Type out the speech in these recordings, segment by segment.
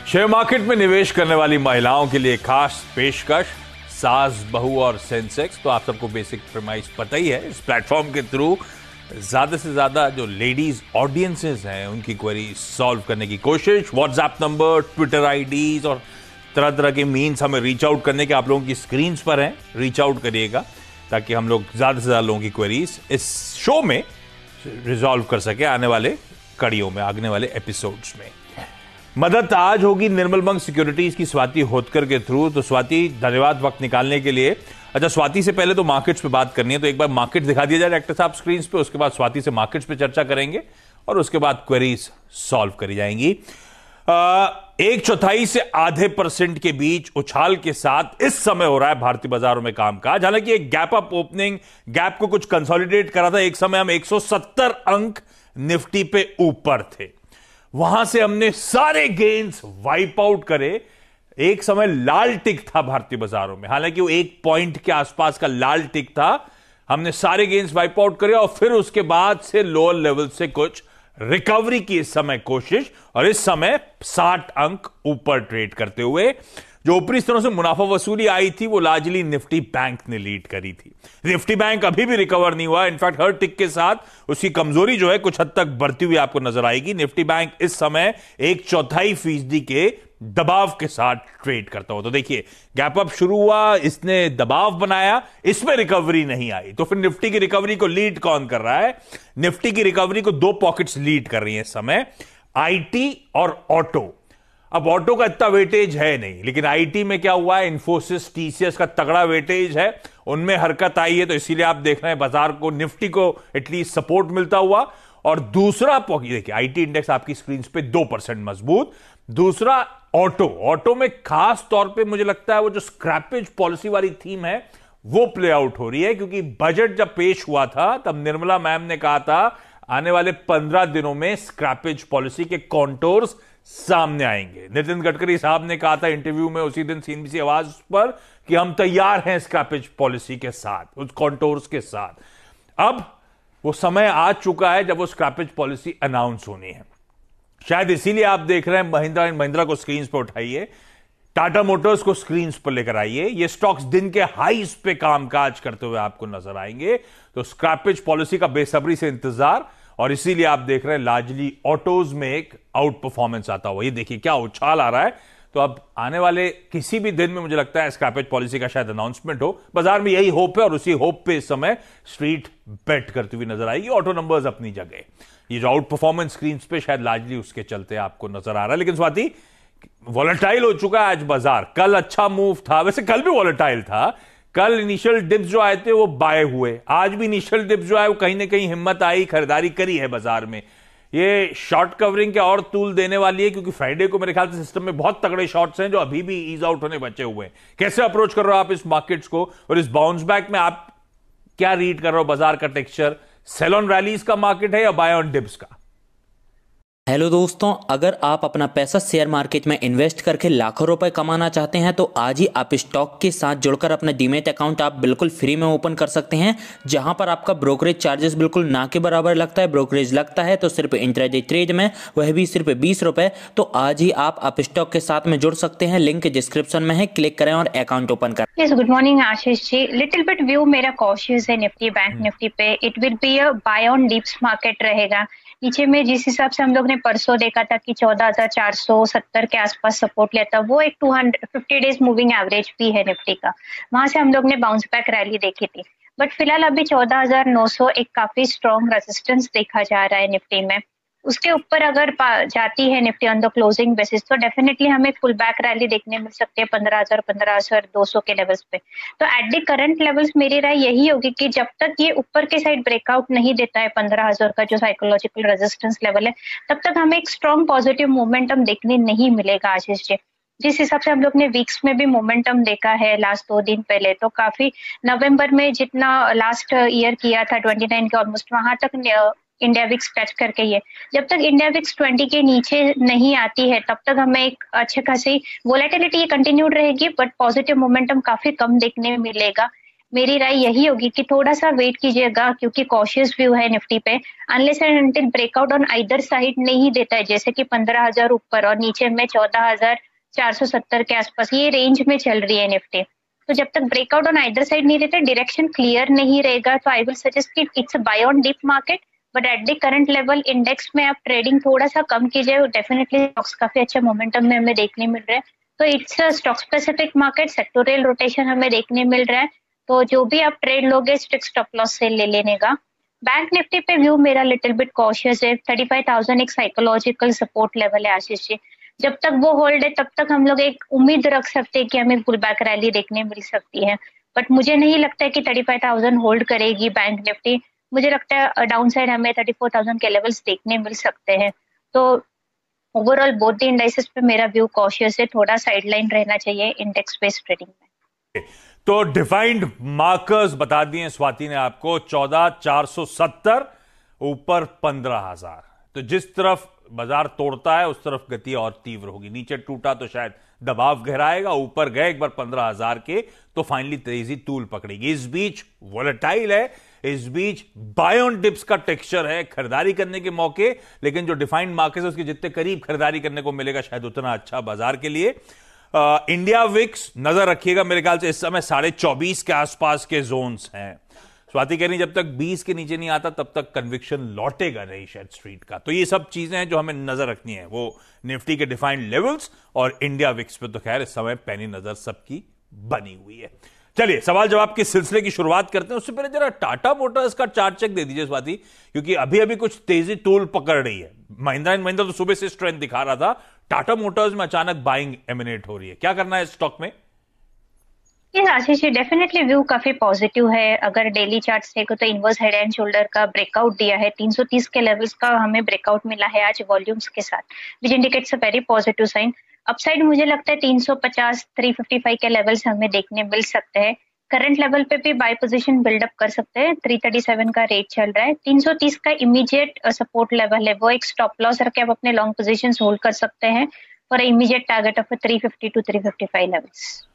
Share market में निवेश करने वाली महिलाओं के लिए खास पेशकश, सास, बहू और सेंसेक्स। तो आप सबको बेसिक प्रेमाइस पता ही है। इस प्लेटफॉर्म के थ्रू ज्यादा से ज्यादा जो लेडीज ऑडियंसेस हैं उनकी क्वेरी सॉल्व करने की कोशिश। व्हाट्सएप नंबर, ट्विटर आईडीज और तरह तरह के मीन्स हमें रीच आउट करने के आप लोगों की स्क्रीन पर हैं। रीच आउट करिएगा ताकि हम लोग ज्यादा से ज्यादा लोगों की क्वेरीज इस शो में रिजॉल्व कर सके आने वाले कड़ियों में, आने वाले एपिसोड्स में। मदद आज होगी निर्मल बंग सिक्योरिटीज की स्वाति होतकर के थ्रू। तो स्वाति, धन्यवाद वक्त निकालने के लिए। अच्छा, स्वाति से पहले तो मार्केट्स पे बात करनी है, तो एक बार मार्केट दिखा दिया जाए डायरेक्टर साहब स्क्रीन पे, उसके बाद स्वाति से मार्केट्स पे चर्चा करेंगे और उसके बाद क्वेरीज सॉल्व करी जाएंगी। 1/4 से आधे % के बीच उछाल के साथ इस समय हो रहा है भारतीय बाजारों में कामकाज। हालांकि एक गैप अप ओपनिंग, गैप को कुछ कंसोलिडेट करा था। एक समय हम 170 अंक निफ्टी पे ऊपर थे, वहां से हमने सारे गेन्स वाइप आउट करे। एक समय लाल टिक था भारतीय बाजारों में, हालांकि वो 1 पॉइंट के आसपास का लाल टिक था। हमने सारे गेन्स वाइप आउट करे और फिर उसके बाद से लोअर लेवल से कुछ रिकवरी की इस समय कोशिश, और इस समय 60 अंक ऊपर ट्रेड करते हुए जो ऊपरी स्तरों से मुनाफा वसूली आई थी वो लार्जली निफ्टी बैंक ने लीड करी थी। निफ्टी बैंक अभी भी रिकवर नहीं हुआ। इनफैक्ट हर टिक के साथ उसकी कमजोरी जो है कुछ हद तक बढ़ती हुई आपको नजर आएगी। निफ्टी बैंक इस समय 1/4% के दबाव के साथ ट्रेड करता हो। तो देखिए, गैप अप शुरू हुआ, इसने दबाव बनाया, इसमें रिकवरी नहीं आई, तो फिर निफ्टी की रिकवरी को लीड कौन कर रहा है? निफ्टी की रिकवरी को 2 पॉकेट्स लीड कर रही है इस समय, आईटी और ऑटो। अब ऑटो का इतना वेटेज है नहीं, लेकिन आईटी में क्या हुआ है, इन्फोसिस, टीसीएस का तगड़ा वेटेज है, उनमें हरकत आई है। तो इसीलिए आप देख रहे हैं बाजार को, निफ्टी को एटलीस्ट सपोर्ट मिलता हुआ। और दूसरा पॉकेट देखिए, आईटी इंडेक्स आपकी स्क्रीन पे 2% मजबूत। दूसरा ऑटो में खास तौर पे मुझे लगता है वो जो स्क्रैपेज पॉलिसी वाली थीम है वो प्ले आउट हो रही है, क्योंकि बजट जब पेश हुआ था तब निर्मला मैम ने कहा था आने वाले 15 दिनों में स्क्रैपेज पॉलिसी के कॉन्टोर्स सामने आएंगे। नितिन गडकरी साहब ने कहा था इंटरव्यू में उसी दिन सीएनबीसी आवाज पर कि हम तैयार हैं स्क्रैपेज पॉलिसी के साथ, उस कॉन्टोर्स के साथ। अब वो समय आ चुका है जब वो स्क्रैपेज पॉलिसी अनाउंस होनी है। शायद इसीलिए आप देख रहे हैं महिंद्रा एंड महिंद्रा को स्क्रीन पर उठाइए, टाटा मोटर्स को स्क्रीन पर लेकर आइए। ये स्टॉक्स दिन के हाईस पे कामकाज करते हुए आपको नजर आएंगे। तो स्क्रैपेज पॉलिसी का बेसब्री से इंतजार, और इसीलिए आप देख रहे हैं लार्जली ऑटोज में एक आउट परफॉर्मेंस आता हुआ। ये देखिए क्या उछाल आ रहा है। तो अब आने वाले किसी भी दिन में मुझे लगता है स्क्रैपेज पॉलिसी का शायद अनाउंसमेंट हो। बाजार में यही होप है और उसी होप पे इस समय स्ट्रीट बेट करती हुई नजर आएगी। ऑटो नंबर्स अपनी जगह, ये जो आउट परफॉर्मेंस स्क्रीन पे शायद लार्जली उसके चलते आपको नजर आ रहा है। लेकिन स्वाति, वॉलेटाइल हो चुका है आज बाजार। कल अच्छा मूव था, वैसे कल भी वॉलेटाइल था। कल इनिशियल डिप्स जो आए थे वो बाय हुए, आज भी इनिशियल डिप्स जो आए वो कहीं ना कहीं हिम्मत आई, खरीदारी करी है बाजार में। ये शॉर्ट कवरिंग के और तूल देने वाली है, क्योंकि फ्राइडे को मेरे ख्याल से सिस्टम में बहुत तगड़े शॉर्ट्स हैं जो अभी भी ईज आउट होने बचे हुए हैं। कैसे अप्रोच कर रहे हो आप इस मार्केट्स को, और इस बाउंस बैक में आप क्या रीड कर रहे हो बाजार का टेक्सचर? सेल ऑन रैलीज का मार्केट है या बाय ऑन डिप्स का? हेलो दोस्तों, अगर आप अपना पैसा शेयर मार्केट में इन्वेस्ट करके लाखों रुपए कमाना चाहते हैं तो आज ही आप स्टॉक के साथ जुड़कर अपना डीमैट अकाउंट आप बिल्कुल फ्री में ओपन कर सकते हैं, जहां पर आपका ब्रोकरेज चार्जेस बिल्कुल ना के बराबर लगता है। ब्रोकरेज लगता है तो सिर्फ इंट्राडे ट्रेड में, वह भी सिर्फ 20 रुपए। तो आज ही आप स्टॉक के साथ में जुड़ सकते हैं, लिंक डिस्क्रिप्शन में है, क्लिक करें और अकाउंट ओपन करें। Yes, good morning Ashish ji. Little bit view मेरा कॉशियस है निफ्टी बैंक निफ्टी पे। It will be a buy on dips market रहेगा। नीचे में जिस हिसाब से हम लोग ने परसों देखा था कि 14,470 के आसपास सपोर्ट लिया था, वो एक 250 डेज मूविंग एवरेज भी है निफ्टी का। वहां से हम लोग ने बाउंस बैक रैली देखी थी, बट फिलहाल अभी 14,900 एक काफी स्ट्रॉन्ग रेजिस्टेंस देखा जा रहा है निफ्टी में। उसके ऊपर अगर जाती है Nifty on the closing basis तो डेफिनेटली हमें फुल बैक रैली देखने मिल सकती है 15,000 15,200 के लेवल्स पे। तो एट द करंट लेवल्स मेरी राय यही होगी कि जब तक ये ऊपर के साइड ब्रेकआउट नहीं देता है 15,000 का जो साइकोलॉजिकल रेजिस्टेंस लेवल है, तब तक हमें एक स्ट्रॉन्ग पॉजिटिव मोमेंटम देखने नहीं मिलेगा आशीष जी। जिस हिसाब से हम लोग ने वीक्स में भी मोमेंटम देखा है लास्ट 2 दिन पहले, तो काफी नवंबर में जितना लास्ट ईयर किया था 29 के ऑलमोस्ट, वहां तक इंडिया विक्स टच करके ये, जब तक इंडिया विक्स 20 के नीचे नहीं आती है तब तक हमें एक अच्छे खासी वोलेटिलिटी कंटिन्यूड रहेगी, बट पॉजिटिव मोमेंटम काफी कम देखने मिलेगा। मेरी राय यही होगी कि थोड़ा सा वेट कीजिएगा, क्योंकि कॉशियस व्यू है निफ्टी पे। Unless and until breakout on either side नहीं देता है, जैसे कि 15,000 ऊपर और नीचे में 14,470 के आसपास, ये रेंज में चल रही है निफ्टी। तो जब तक ब्रेकआउट ऑन आइदर साइड नहीं देता, डायरेक्शन क्लियर नहीं रहेगा, तो आई विल सजेस्ट कि it's buy on dip market, but at the current level index में आप ट्रेडिंग थोड़ा सा कम कीजिए। डेफिनेटली स्टॉक्स काफी अच्छे मोमेंटम में हमें देखने मिल रहा है, तो it's stock specific market, sectoral rotation हमें देखने मिल रहा है। तो जो भी आप ट्रेड लोगे स्ट्रिक्ट स्टॉप लॉस से ले लेने का। बैंक निफ्टी पे व्यू मेरा लिटिल बिट कॉशियस है। 35,000 एक साइकोलॉजिकल सपोर्ट लेवल है आशीष जी, जब तक वो होल्ड है तब तक हम लोग एक उम्मीद रख सकते हैं कि हमें पुल बैक रैली देखने मिल सकती है, बट मुझे नहीं लगता है कि 35,000 होल्ड करेगी बैंक निफ्टी। मुझे लगता है डाउन साइड हमें 34,000 के लेवल्स देखने मिल सकते हैं। तो ओवरऑल बोथ द इंडाइसेस पे मेरा व्यू कॉशियस है, थोड़ा साइडलाइन रहना चाहिए इंडेक्स बेस्ड ट्रेडिंग में। तो डिफाइंड मार्कर्स बता दिए स्वाति ने आपको, 14,470 ऊपर 15,000। तो जिस तरफ बाजार तोड़ता है उस तरफ गति और तीव्र होगी। नीचे टूटा तो शायद दबाव गहराएगा, ऊपर गए एक बार 15,000 के तो फाइनली तेजी तूल पकड़ेगी। इस बीच वोलेटाइल है, इस बीच बाय ऑन डिप्स का टेक्सचर है, खरीदारी करने के मौके, लेकिन जो डिफाइंड मार्केट है उसके जितने करीब खरीदारी करने को मिलेगा शायद उतना अच्छा बाजार के लिए। इंडिया विक्स नजर रखिएगा, मेरे ख्याल से इस समय 24.5 के आसपास के जोन्स हैं। स्वाति कह रही जब तक 20 के नीचे नहीं आता तब तक कन्विक्शन लौटेगा नहीं शायद स्ट्रीट का। तो ये सब चीजें हैं जो हमें नजर रखनी है, वो निफ्टी के डिफाइंड लेवल्स और इंडिया विक्स पे तो खैर इस समय पैनी नजर सबकी बनी हुई है। चलिए सवाल जवाब के सिलसिले की शुरुआत करते हैं। उससे पहले जरा टाटा मोटर्स का चार्ट चेक दे दीजिए स्वाति, क्योंकि अभी अभी कुछ तेजी तूल पकड़ रही है। महिंद्रा एंड महिंद्रा तो सुबह से स्ट्रेंथ दिखा रहा था, टाटा मोटर्स में अचानक बाइंग एमिनेट हो रही है, क्या करना है इस स्टॉक में? आशीष जी, डेफिनेटली व्यू काफी पॉजिटिव है। अगर डेली चार्ट्स देखो तो इनवर्स हेड एंड शोल्डर का ब्रेकआउट दिया है, 330 के लेवल्स का हमें ब्रेकआउट मिला है आज वॉल्यूम्स के साथ, which indicates a very positive sign. Upside मुझे लगता है 350 355 के लेवल्स हमें देखने मिल सकते हैं। करंट लेवल पे भी बाय पोजीशन बिल्डअप कर सकते हैं, 337 का रेट चल रहा है। 330 का इमीडिएट सपोर्ट लेवल है, वो एक स्टॉप लॉस रख के आप अपने लॉन्ग पोजीशंस होल्ड कर सकते हैं for immediate target of 350 to 355 levels.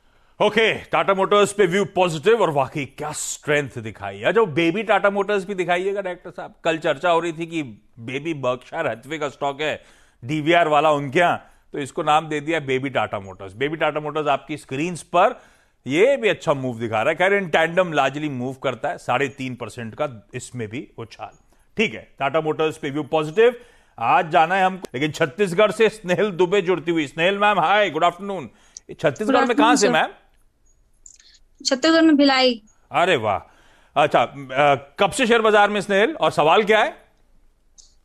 Okay, Tata Motors पे व्यू पॉजिटिव और वाकई क्या स्ट्रेंथ दिखाई है। जो बेबी टाटा मोटर्स भी दिखाइएगा डायरेक्टर साहब, कल चर्चा हो रही थी कि बेबी बर्कशायर हैथवे का स्टॉक है डीवीआर वाला उनके यहां, तो इसको नाम दे दिया baby Tata Motors. Baby Tata Motors आपकी स्क्रीन पर ये भी अच्छा मूव दिखा रहा है, खैर इन टैंडम लार्जली मूव करता है, 3.5% का इसमें भी उछाल। ठीक है, टाटा मोटर्स पे व्यू पॉजिटिव। आज जाना है हमको, लेकिन छत्तीसगढ़ से स्नेहल दुबे जुड़ती हुई। Snehal ma'am hi, good afternoon. Chhattisgarh में कहां से मैम? छत्तीसगढ़ में भिलाई। अरे वाह, अच्छा कब से शेयर बाजार में स्नेहल, और सवाल क्या है?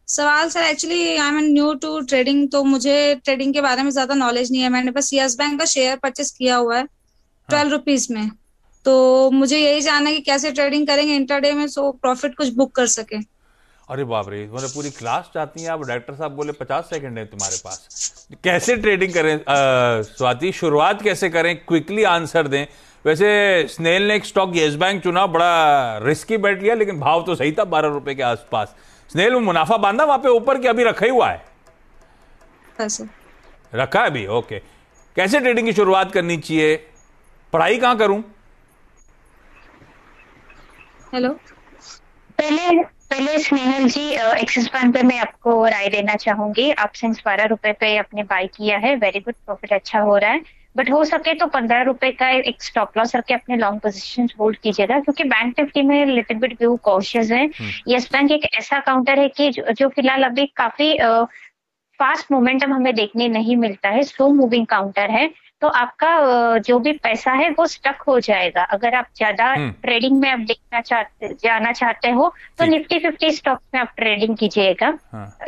सवाल sir, actually I am new to trading, तो मुझे ट्रेडिंग के बारे में ज्यादा नॉलेज नहीं है। मैंने बस यस बैंक का शेयर परचेस किया हुआ है 12 रुपीज में, तो मुझे यही जानना है कि कैसे ट्रेडिंग करेंगे इंट्राडे में सो प्रॉफिट कुछ बुक कर सके। अरे बाप रे, मतलब पूरी क्लास चाहती हैं आप। डायरेक्टर साहब बोले 50 सेकंड है तुम्हारे पास, कैसे ट्रेडिंग करें? स्वाति शुरुआत कैसे करें, क्विकली आंसर दें। वैसे स्नेहल ने एक स्टॉक येस बैंक चुना, बड़ा रिस्की बैठ लिया, लेकिन भाव तो सही था 12 रुपए के आसपास। स्नेहल में मुनाफा बांधा वहां पे ऊपर, कि अभी रखा ही हुआ है? रखा है अभी, ओके। कैसे ट्रेडिंग की शुरुआत करनी चाहिए, पढ़ाई कहां करूं? हेलो, पहले स्नेहल जी, एक्सिस बैंक पे मैं आपको राय देना चाहूंगी। आपने 12 रुपए पे अपने बाय किया है, वेरी गुड, प्रॉफिट अच्छा हो रहा है, बट हो सके तो 15 रुपए का एक स्टॉप लॉस रख के अपने लॉन्ग पोजीशन होल्ड कीजिएगा, क्योंकि बैंक निफ्टी में लिटिल बिट व्यू कॉशियस है। यस बैंक एक ऐसा काउंटर है कि जो फिलहाल अभी काफी फास्ट मोमेंटम हमें देखने नहीं मिलता है, स्लो मूविंग काउंटर है, तो आपका जो भी पैसा है वो स्टक हो जाएगा। अगर आप ज्यादा ट्रेडिंग में आप जाना चाहते हो तो निफ्टी 50 स्टॉक में आप ट्रेडिंग कीजिएगा।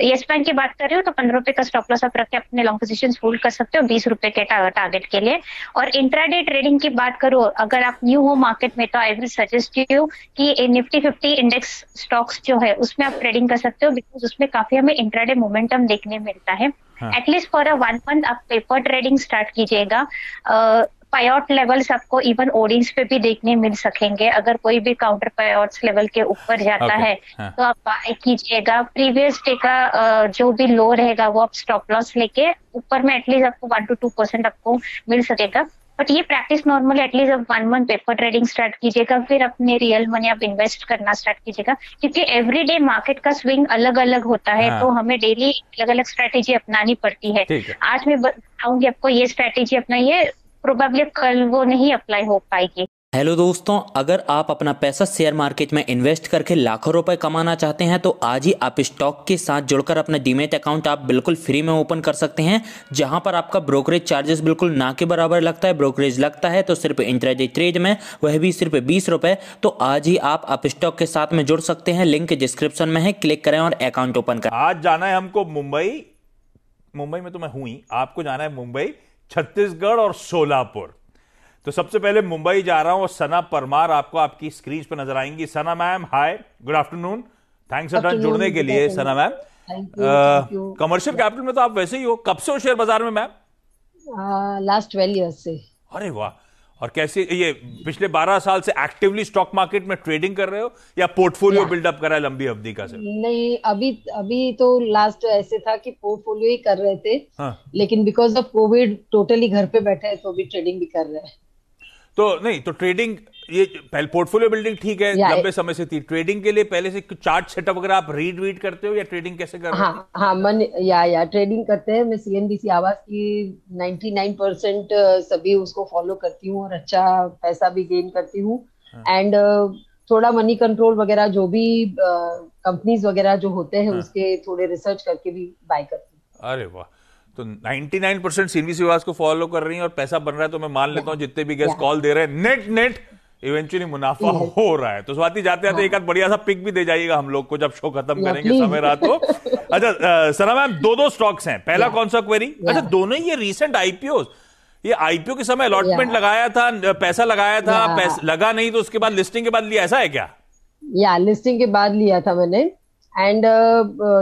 यस बैंक की बात कर रहे हो तो 15 रुपए का स्टॉप लॉस आप रख के अपने लॉन्ग पोजीशंस होल्ड कर सकते हो 20 रुपए के टारगेट के लिए। और इंट्राडे ट्रेडिंग की बात करो, अगर आप न्यू हो मार्केट में तो आई विल सजेस्ट यू कि निफ्टी 50 इंडेक्स स्टॉक्स जो है उसमें आप ट्रेडिंग कर सकते हो, बिकॉज उसमें काफी हमें इंट्राडे मोमेंटम देखने मिलता है। एटलीस्ट फॉर अ 1 मंथ आप पेपर ट्रेडिंग स्टार्ट कीजिएगा। पायआउट लेवल्स आपको इवन ओडिंग्स पे भी देखने मिल सकेंगे। अगर कोई भी काउंटर पायआउट्स लेवल के ऊपर जाता है तो आप बाय कीजिएगा। प्रीवियस डे का जो भी लो रहेगा वो आप स्टॉप लॉस लेके ऊपर में एटलीस्ट आपको 1 to 2% आपको मिल सकेगा। बट ये प्रैक्टिस नॉर्मल एटलीस्ट आप 1 मंथ पेपर ट्रेडिंग स्टार्ट कीजिएगा, फिर अपने रियल मनी आप इन्वेस्ट करना स्टार्ट कीजिएगा, क्योंकि एवरीडे मार्केट का स्विंग अलग अलग होता है। तो हमें डेली अलग अलग स्ट्रेटेजी अपनानी पड़ती है। आज मैं बताऊंगी आपको ये स्ट्रेटेजी अपनाइए, प्रोबेबली कल वो नहीं अप्लाई हो पाएगी। हेलो दोस्तों, अगर आप अपना पैसा शेयर मार्केट में इन्वेस्ट करके लाखों रुपए कमाना चाहते हैं तो आज ही आप स्टॉक के साथ जुड़कर अपना डीमैट अकाउंट आप बिल्कुल फ्री में ओपन कर सकते हैं, जहां पर आपका ब्रोकरेज चार्जेस बिल्कुल ना के बराबर लगता है। ब्रोकरेज लगता है तो सिर्फ इंट्राडे ट्रेड में, वह भी सिर्फ 20 रुपए। तो आज ही आप स्टॉक के साथ में जुड़ सकते हैं, लिंक डिस्क्रिप्शन में है, क्लिक करें और अकाउंट ओपन करें। आज जाना है हमको मुंबई में तो मैं हूं ही, आपको जाना है मुंबई, छत्तीसगढ़ और सोलापुर। तो सबसे पहले मुंबई जा रहा हूं और सना परमार आपको आपकी स्क्रीन पर नजर आएंगी। Sana ma'am, hi, good afternoon, thanks a ton जुड़ने के लिए। सना मैम, कमर्शियल कैपिटल में तो आप वैसे ही हो, कब से हो शेयर बाजार में मैम? लास्ट 12 ईयर्स से। अरे वाह, और कैसे ये पिछले 12 साल से एक्टिवली स्टॉक मार्केट में ट्रेडिंग कर रहे हो या पोर्टफोलियो बिल्डअप करा है लंबी अवधि का? सर नहीं, अभी तो लास्ट ऐसे था कि पोर्टफोलियो ही कर रहे थे। लेकिन बिकॉज ऑफ कोविड टोटली घर पे बैठे हैं, तो अभी ट्रेडिंग भी कर रहे हैं। तो नहीं, तो ट्रेडिंग, ये पहले पोर्टफोलियो बिल्डिंग ठीक है, लंबे समय से थी। ट्रेडिंग के लिए पहले से चार्ट सेटअप वगैरह आप रीड करते हो या ट्रेडिंग कैसे कर रहे हो? हाँ, ट्रेडिंग करते हैं। मैं सीएनबीसी आवास की 99% सभी उसको फॉलो करती हूँ और अच्छा पैसा भी गेन करती हूँ। एंड थोड़ा मनी कंट्रोल वगैरह जो भी कंपनीज वगैरह जो होते हैं उसके थोड़े रिसर्च करके भी बाय करती हूँ। अरे वाह, तो 99% सीएनबीसी आवाज को फॉलो कर रही हैं और पैसा बन रहा है, तो मैं मान लेता हूं जितने भी गेस्ट कॉल दे रहे हैं नेट इवेंचुअली मुनाफा हो रहा है। तो स्वाति, जाते जाते एक आध बढ़िया सा पिक भी दे जाइएगा हम लोग को जब शो खत्म करेंगे, समय रहा तो। अच्छा सना मैम, दो स्टॉक्स हैं, पहला कौन सा क्वेरी? अच्छा, दोनों ही ये रीसेंट आईपीओ, ये आईपीओ के समय अलॉटमेंट लगाया था, पैसा लगाया था, लगा नहीं तो उसके बाद लिस्टिंग के बाद लिया, ऐसा है क्या? लिस्टिंग के बाद लिया था मैंने। एंड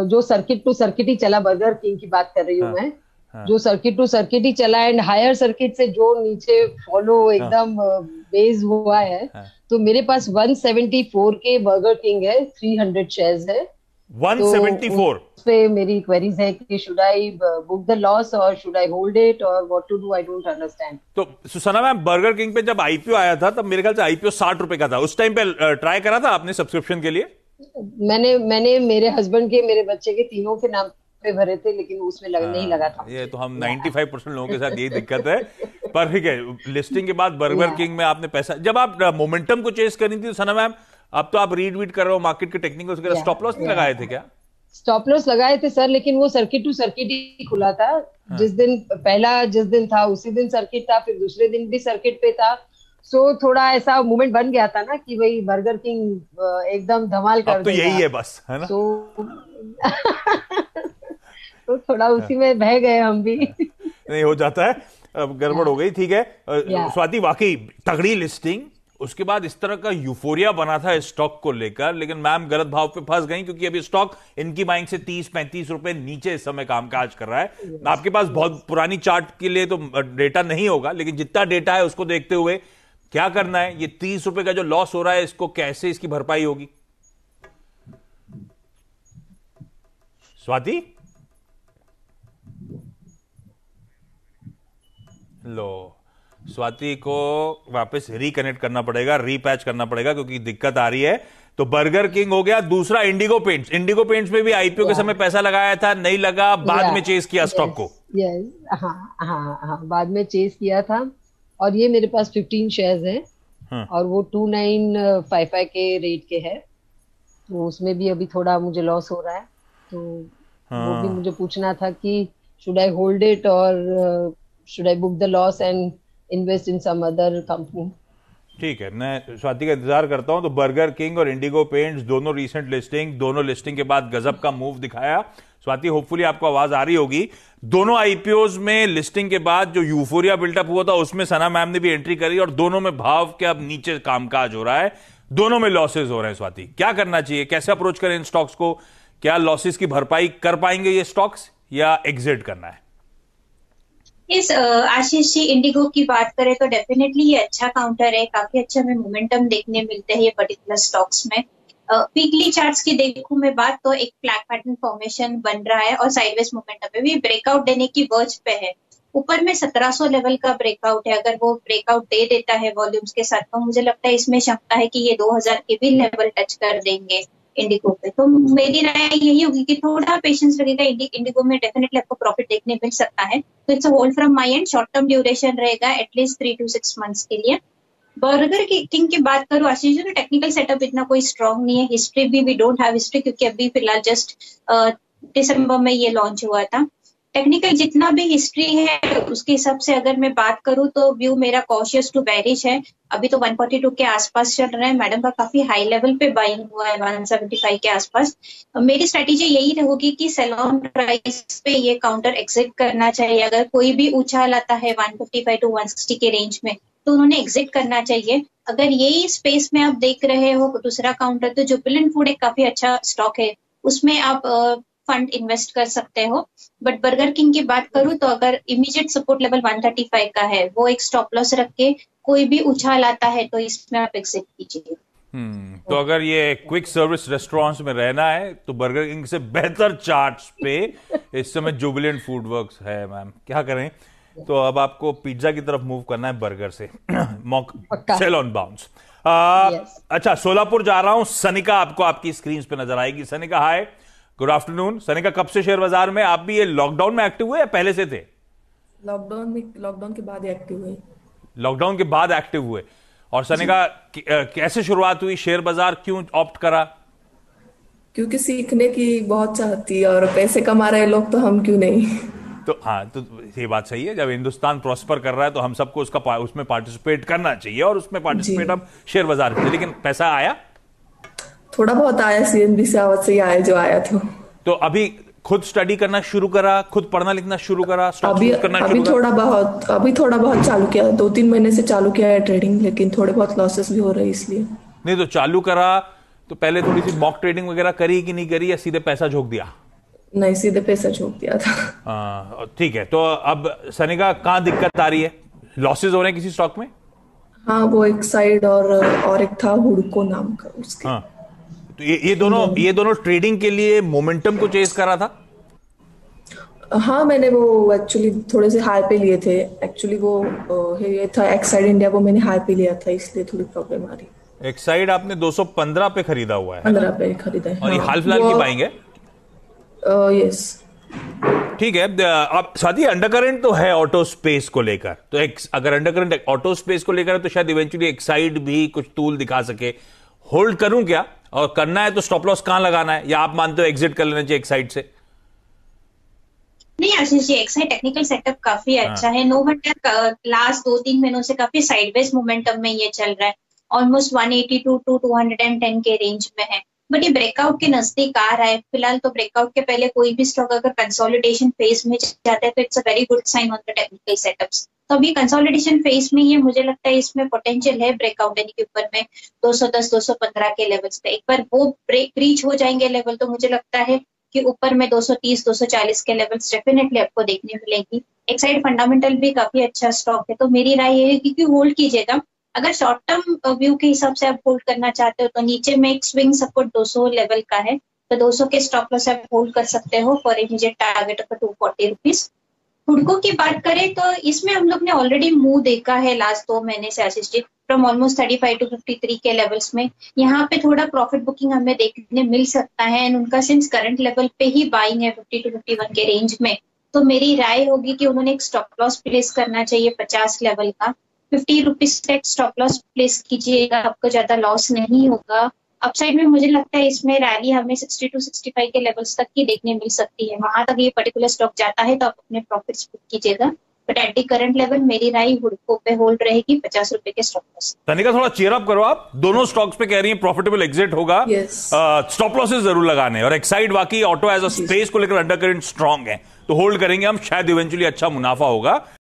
जो सर्किट टू सर्किट ही चला, बर्गर किंग की बात कर रही हूँ मैं, जो सर्किट टू सर्किट ही चला, एंड हायर सर्किट से जो नीचे फॉलो एकदम बेस हुआ है। तो मेरे पास 174 के बर्गर किंग है, 300 शेयर्स है। 174 पे मेरी क्वेरीज है कि should I book the loss और शुड आई होल्ड इट और what to do, I don't understand. तो सुसना मैम, बर्गर किंग पे जब आईपीओ आया था तब मेरे ख्याल से आईपीओ 60 रुपए का था, उस टाइम पे ट्राई करा था आपने सब्सक्रिप्शन के लिए? मैंने मेरे हस्बैंड के, मेरे बच्चे के, तीनों के नाम पे भरे थे, लेकिन उसमें नहीं लगा था। ये तो हम 95% लोगों के साथ यही दिक्कत है। पर ठीक है, लिस्टिंग के बाद बर्गर किंग में आपने पैसा, जब आप मोमेंटम को चेस करनी थी तो सना मैम, अब तो आप रीड कर रहे हो मार्केट के टेक्निकल्स वगैरह, स्टॉप लॉस नहीं लगाए थे क्या? स्टॉप लॉस लगाए थे सर, लेकिन वो सर्किट टू सर्किट ही खुला था। जिस दिन था उसी दिन सर्किट था, फिर दूसरे दिन भी सर्किट पे था। सो थोड़ा ऐसा मूवमेंट बन गया था ना कि भाई बर्गर किंग एकदम धमाल कर तो यही है बस, है ना? तो थोड़ा उसी में बह गए हम भी। नहीं, हो जाता है, अब गड़बड़ हो गई, ठीक है। स्वाति, वाकई तगड़ी लिस्टिंग, उसके बाद इस तरह का यूफोरिया बना था स्टॉक को लेकर, लेकिन मैम गलत भाव पे फंस गई, क्योंकि अभी स्टॉक इनकी बाइंग से 30-35 रुपए नीचे इस समय कामकाज कर रहा है। आपके पास बहुत पुरानी चार्ट के लिए तो डेटा नहीं होगा, लेकिन जितना डेटा है उसको देखते हुए क्या करना है? ये 30 रुपए का जो लॉस हो रहा है, इसको कैसे, इसकी भरपाई होगी? स्वाति, लो, स्वाति को वापस रिकनेक्ट करना पड़ेगा, रीपैच करना पड़ेगा, क्योंकि दिक्कत आ रही है। तो बर्गर किंग हो गया, दूसरा इंडिगो पेंट्स में भी आईपीओ के समय पैसा लगाया था, नहीं लगा, बाद में चेस किया स्टॉक को। हाँ, बाद में चेस किया था, और ये मेरे पास 15 शेयर्स हैं, और वो 2955 के रेट के है। तो उसमें भी अभी थोड़ा मुझे लॉस हो रहा है, तो वो भी मुझे पूछना था कि शुड आई होल्ड इट और should I book the loss and invest in some other company. ठीक है, मैं स्वाति का इंतजार करता हूं। तो बर्गर किंग और इंडिगो पेंट्स दोनों रीसेंट लिस्टिंग, दोनों लिस्टिंग के बाद गजब का मूव दिखाया। स्वाति, होपफुली आपको आवाज आ रही होगी। दोनों आईपीओज में लिस्टिंग के बाद जो यूफोरिया बिल्टअप हुआ था, उसमें सना मैम ने भी एंट्री करी, और दोनों में भाव के अब नीचे कामकाज हो रहा है, दोनों में लॉसेज हो रहे हैं। स्वाति, क्या करना चाहिए, कैसे अप्रोच करें इन स्टॉक्स को? क्या लॉसेज की भरपाई कर पाएंगे ये स्टॉक्स, या एग्जिट करना है? इस आशीष जी, इंडिगो की बात करें तो डेफिनेटली ये अच्छा काउंटर है, काफी अच्छा हमें मोमेंटम देखने मिलते हैं ये पर्टिकुलर स्टॉक्स में। वीकली चार्ट्स की देखूं मैं बात, तो एक फ्लैग पैटर्न फॉर्मेशन बन रहा है और साइडवेज मोमेंटम पे भी ब्रेकआउट देने की वर्ज पे है। ऊपर में 1700 लेवल का ब्रेकआउट है, अगर वो ब्रेकआउट दे देता है वॉल्यूम्स के साथ तो मुझे लगता है इसमें क्षमता है कि ये 2000 के भी लेवल टच कर देंगे इंडिगो पे। तो मेरी राय यही होगी कि थोड़ा पेशेंस लगेगा, इंडिगो में डेफिनेटली आपको प्रॉफिट देखने मिल सकता है। तो it's a hold from my and, short term duration रहेगा एटलीस्ट 3 to 6 मंथ्स के लिए। बर्गर किंग की बात करूं आशीष जी, तो टेक्निकल सेटअप इतना कोई स्ट्रांग नहीं है, हिस्ट्री भी वी डोंट हैव हिस्ट्री क्योंकि अभी फिलहाल जस्ट दिसंबर में ये लॉन्च हुआ था। टेक्निकल जितना भी हिस्ट्री है उसके हिसाब से अगर मैं बात करूं तो व्यू मेरा कॉशियस टू बेरिश है। अभी तो 142 के आसपास चल रहा है, मैडम का काफी हाई लेवल पे बाइंग हुआ है 175 के आसपास। मेरी स्ट्रेटेजी यही रहेगी कि सेल ऑन प्राइस पे ये काउंटर एग्जिट करना चाहिए। अगर कोई भी उछाल आता है 155 to 160 के रेंज में तो उन्होंने एग्जिट करना चाहिए। अगर यही स्पेस में आप देख रहे हो दूसरा काउंटर, तो जुबिलेंट फूड एक काफी अच्छा स्टॉक है, उसमें आप फंड इन्वेस्ट कर सकते हो। बट बर्गर किंग की बात करूं तो अगर इमीडिएट सपोर्ट लेवल 135 का है, वो एक स्टॉप लॉस रख के कोई भी उछाल आता है तो इसमें आप एग्जिट कीजिए। तो अगर ये क्विक सर्विस रेस्टोरेंट्स में रहना है तो बर्गर किंग से बेहतर चार्ट्स पे इस समय जुबिलेंट फूड वर्क्स है मैम, क्या करें। तो अब आपको पिज्जा की तरफ मूव करना है बर्गर से सेल ऑन बाउंस। अच्छा, सोलापुर जा रहा हूं, सनिका आपको आपकी स्क्रीन पे नजर आएगी। सनिका हाय, गुड आफ्टरनून। सनिका, कब से शेयर बाजार में? आप भी ये लॉकडाउन में एक्टिव हुए या पहले से थे? लॉकडाउन के बाद एक्टिव हुए। लॉकडाउन के बाद एक्टिव हुए। और सनिका, कैसे शुरुआत हुई, शेयर बाजार क्यों ऑप्ट करा? क्योंकि सीखने की बहुत चाहती है और पैसे कमा रहे लोग तो हम क्यों नहीं। तो हाँ, तो ये बात सही है, जब हिंदुस्तान प्रॉस्पर कर रहा है तो हम सबको उसमें पार्टिसिपेट करना चाहिए और उसमें पार्टिसिपेट हम शेयर बाजार में। लेकिन पैसा आया? थोड़ा बहुत आया, CNBC आवत से ही आया जो आया था। तो अभी खुद स्टडी करना शुरू करा, खुद पढ़ना लिखना शुरू करा, अभी थोड़ा बहुत चालू किया, 2-3 महीने से चालू किया है ट्रेडिंग, लेकिन थोड़े बहुत लॉसेस भी हो रहे हैं इसलिए। नहीं तो चालू करा तो पहले थोड़ी सी मॉक ट्रेडिंग वगैरह करी कि नहीं करी, या सीधे पैसा झोंक दिया? नहीं, सीधे पैसा झोंक दिया था। ठीक है, तो अब सनिका कहाँ दिक्कत आ रही है? लॉसेज हो रहे हैं किसी स्टॉक में? हाँ, वो एक साइड और एक था हुडको नाम का उसके। हाँ, तो ये दोनों ट्रेडिंग के लिए मोमेंटम को चेस करा था? हाँ, मैंने वो एक्चुअली थोड़े से हाई पे लिए थे। एक्चुअली वो ये था एक्साइड इंडिया, वो मैंने हाई पे लिया था, इसलिए थोड़ी प्रॉब्लम आ रही। एक्साइड आपने 215 पे खरीदा हुआ है? 15 पे खरीदा है। और ये हाल फिलहाल की बाइंग है? यस। ठीक है। अब साथ ही अंडरकरेंट तो है ऑटो स्पेस को लेकर, तो अगर अंडरकरेंट ऑटो स्पेस को लेकर है तो शायद इवेंचुअली एक्साइड भी कुछ टूल दिखा सके। होल्ड करूं क्या? और करना है तो स्टॉप लॉस कहां लगाना है, या आप मानते हो एग्जिट कर लेना चाहिए एक्साइड से? नहीं Ashish ji, Exide technical setup काफी अच्छा है। नो वंडर लास्ट 2-3 महीनों से काफी साइडवेज मोमेंटम में ये चल रहा है, ऑलमोस्ट 182 to 210 के रेंज में है। बट ये ब्रेकआउट के नजदीक आ रहा है फिलहाल। तो ब्रेकआउट के पहले कोई भी स्टॉक अगर कंसोलिडेशन फेज में जाता है तो it's a very good sign on the technical setups. तो अभी कंसोलिडेशन फेज में ही मुझे लगता है इसमें पोटेंशियल है ब्रेकआउट यानी कि ऊपर में 210-215 के लेवल्स पे। एक बार वो ब्रीच हो जाएंगे लेवल तो मुझे लगता है कि ऊपर में 230-240 के लेवल्स डेफिनेटली आपको देखने मिलेंगी। एक साइड फंडामेंटल भी काफी अच्छा स्टॉक है, तो मेरी राय ये है कि होल्ड कीजिएगा। अगर शॉर्ट टर्म व्यू के हिसाब से आप होल्ड करना चाहते हो तो नीचे में एक स्विंग सपोर्ट 200 लेवल का है, तो 200 के स्टॉप लॉस आप होल्ड कर सकते हो for immediate target of 240 rupees. हुडको की बात करें तो इसमें हम लोग ने ऑलरेडी मूव देखा है लास्ट 2 महीने से Ashish ji, from almost 35 to 53 के लेवल्स में। यहाँ पे थोड़ा प्रॉफिट बुकिंग हमें देखने मिल सकता है एंड उनका सिंस करंट लेवल पे ही बाइंग है 50 to 51 के रेंज में। तो मेरी राय होगी कि उन्होंने एक स्टॉप लॉस प्लेस करना चाहिए 50 लेवल का। 50 रुपीज का एक स्टॉप लॉस प्लेस कीजिएगा, आपको ज्यादा लॉस नहीं होगा। अपसाइड में मुझे लगता है इसमें रैली हमें 60 to 65 के लेवल्स तक की देखने मिल सकती है। वहां तक ये पर्टिकुलर स्टॉक जाता है तो आप अपने प्रॉफिट्स बुक कीजिएगा। But at the current level मेरी राय हुडको पे होल्ड रहेगी 50 रुपए के स्टॉप लॉस। तनिका थोड़ा चीयर अप करो, आप दोनों स्टॉक्स पे कह रही हैं प्रॉफिटेबल एग्जिट होगा। स्टॉप लॉसेस जरूर लगाने, और एक्साइड वाकई ऑटो एज अ स्पेस को लेकर अंडरकरेंट स्ट्रांग है तो होल्ड करेंगे हम, शायद इवेंचुअली अच्छा मुनाफा होगा।